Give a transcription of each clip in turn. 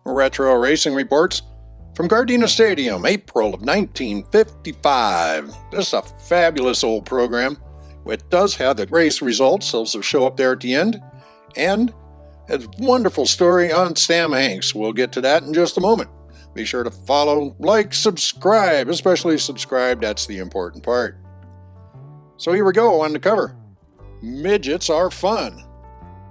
Retro Racing Reports from Gardena Stadium, April of 1955. This is a fabulous old program. It does have the race results, those will show up there at the end, and a wonderful story on Sam Hanks. We'll get to that in just a moment. Be sure to follow, like, subscribe, especially subscribe, that's the important part. So here we go on the cover. Midgets are fun.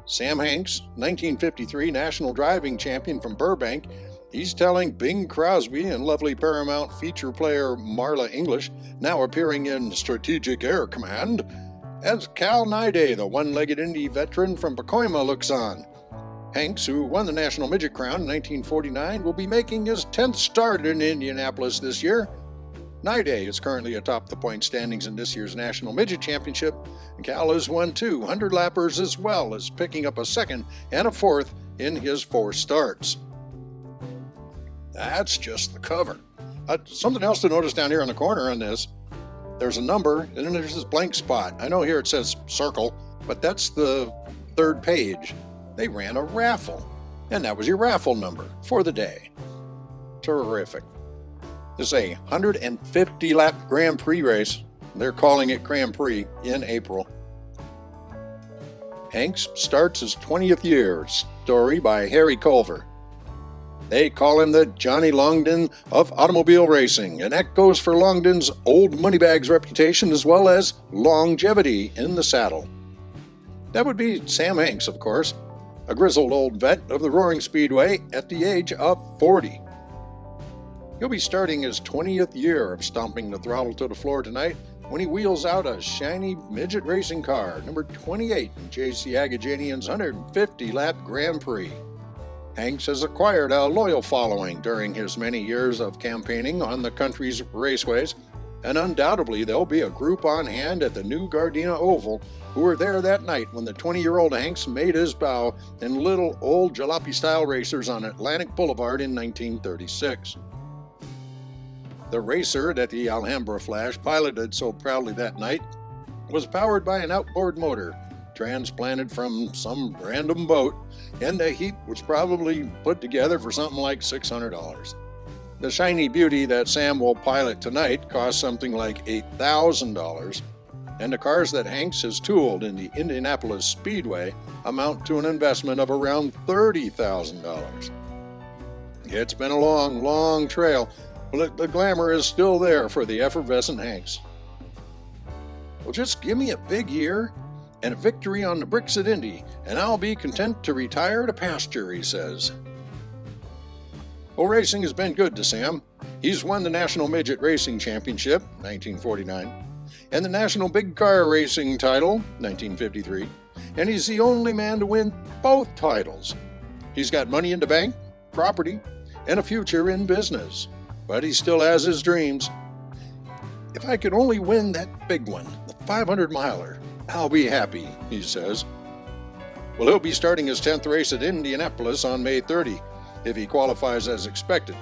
Sam Hanks, 1953 National Driving Champion from Burbank, he's telling Bing Crosby and lovely Paramount feature player Marla English, now appearing in Strategic Air Command, as Cal Nyday, the one-legged Indy veteran from Pacoima, looks on. Hanks, who won the National Midget Crown in 1949, will be making his 10th start in Indianapolis this year. Nyday is currently atop the point standings in this year's National Midget Championship, and Cal has won 200 lappers as well as picking up a second and a fourth in his 4 starts. That's just the cover. Something else to notice down here on the corner on this, there's a number and then there's this blank spot. I know here it says circle, but that's the 3rd page. They ran a raffle, and that was your raffle number for the day. Terrific. This is a 150-lap Grand Prix race. They're calling it Grand Prix in April. Hanks starts his 20th year. Story by Harry Culver. They call him the Johnny Longden of automobile racing, and that goes for Longden's old moneybags reputation as well as longevity in the saddle. That would be Sam Hanks, of course, a grizzled old vet of the Roaring Speedway at the age of 40. He'll be starting his 20th year of stomping the throttle to the floor tonight when he wheels out a shiny midget racing car, number 28 in J.C. Agajanian's 150-lap Grand Prix. Hanks has acquired a loyal following during his many years of campaigning on the country's raceways, and undoubtedly there'll be a group on hand at the new Gardena Oval who were there that night when the 20-year-old Hanks made his bow in little old jalopy-style racers on Atlantic Boulevard in 1936. The racer that the Alhambra Flash piloted so proudly that night was powered by an outboard motor transplanted from some random boat, and the heat was probably put together for something like $600. The shiny beauty that Sam will pilot tonight costs something like $8,000, and the cars that Hanks has tooled in the Indianapolis Speedway amount to an investment of around $30,000. It's been a long, long trail, but the glamour is still there for the effervescent Hanks. Well, just give me a big year and a victory on the bricks at Indy, and I'll be content to retire to pasture, he says. Well, racing has been good to Sam. He's won the National Midget Racing Championship, 1949, and the National Big Car Racing title, 1953, and he's the only man to win both titles. He's got money in the bank, property, and a future in business, but he still has his dreams. If I could only win that big one, the 500-miler, I'll be happy, he says. Well, he'll be starting his 10th race at Indianapolis on May 30, if he qualifies as expected,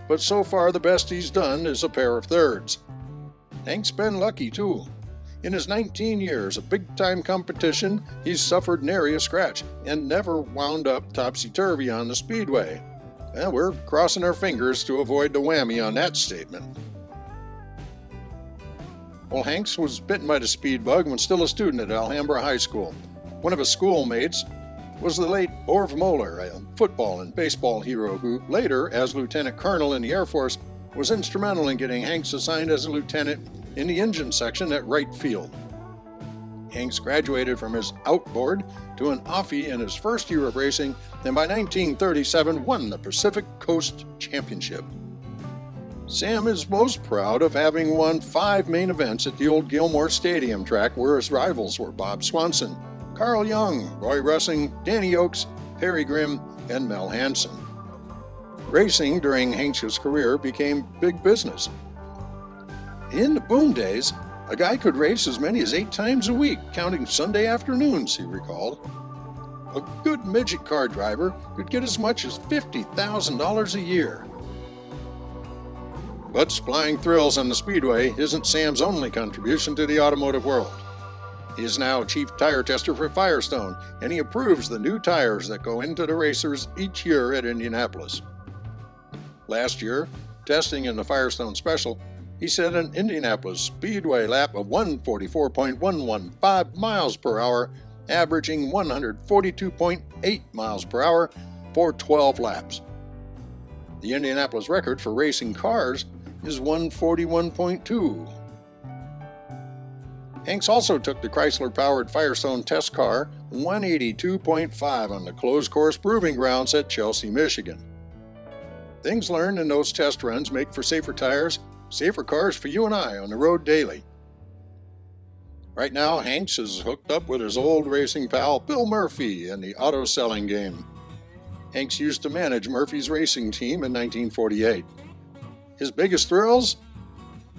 but so far the best he's done is a pair of thirds. Hank's been lucky, too. In his 19 years of big-time competition, he's suffered nary a scratch and never wound up topsy-turvy on the speedway. Well, we're crossing our fingers to avoid the whammy on that statement. Well, Hanks was bitten by the speed bug when still a student at Alhambra High School. One of his schoolmates was the late Orv Moeller, a football and baseball hero who later, as lieutenant colonel in the Air Force, was instrumental in getting Hanks assigned as a lieutenant in the engine section at right field. Hanks graduated from his outboard to an offie in his first year of racing, and by 1937 won the Pacific Coast Championship. Sam is most proud of having won 5 main events at the old Gilmore Stadium track where his rivals were Bob Swanson, Carl Young, Roy Russing, Danny Oakes, Harry Grimm, and Mel Hansen. Racing during Hanks' career became big business. In the boom days, a guy could race as many as 8 times a week, counting Sunday afternoons, he recalled. A good midget car driver could get as much as $50,000 a year. But supplying thrills on the Speedway isn't Sam's only contribution to the automotive world. He is now chief tire tester for Firestone, and he approves the new tires that go into the racers each year at Indianapolis. Last year, testing in the Firestone Special, he set an Indianapolis Speedway lap of 144.115 miles per hour, averaging 142.8 miles per hour for 12 laps. The Indianapolis record for racing cars is 141.2. Hanks also took the Chrysler-powered Firestone test car 182.5 on the closed course proving grounds at Chelsea, Michigan. Things learned in those test runs make for safer tires, safer cars for you and I on the road daily. Right now, Hanks is hooked up with his old racing pal Bill Murphy in the auto selling game. Hanks used to manage Murphy's racing team in 1948. His biggest thrills?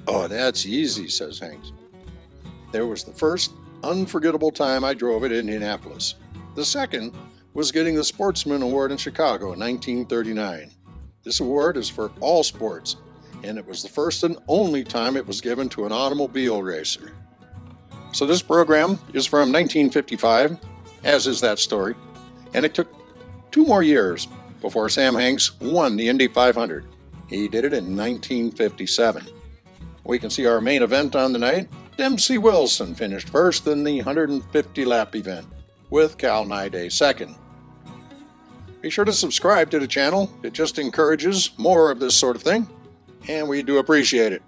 Oh, that's easy, says Hanks. There was the first unforgettable time I drove at Indianapolis. The second was getting the Sportsman Award in Chicago in 1939. This award is for all sports, and it was the first and only time it was given to an automobile racer. So this program is from 1955, as is that story, and it took 2 more years before Sam Hanks won the Indy 500. He did it in 1957. We can see our main event on the night. Dempsey Wilson finished first in the 150-lap event, with Cal Nide second. Be sure to subscribe to the channel. It just encourages more of this sort of thing, and we do appreciate it.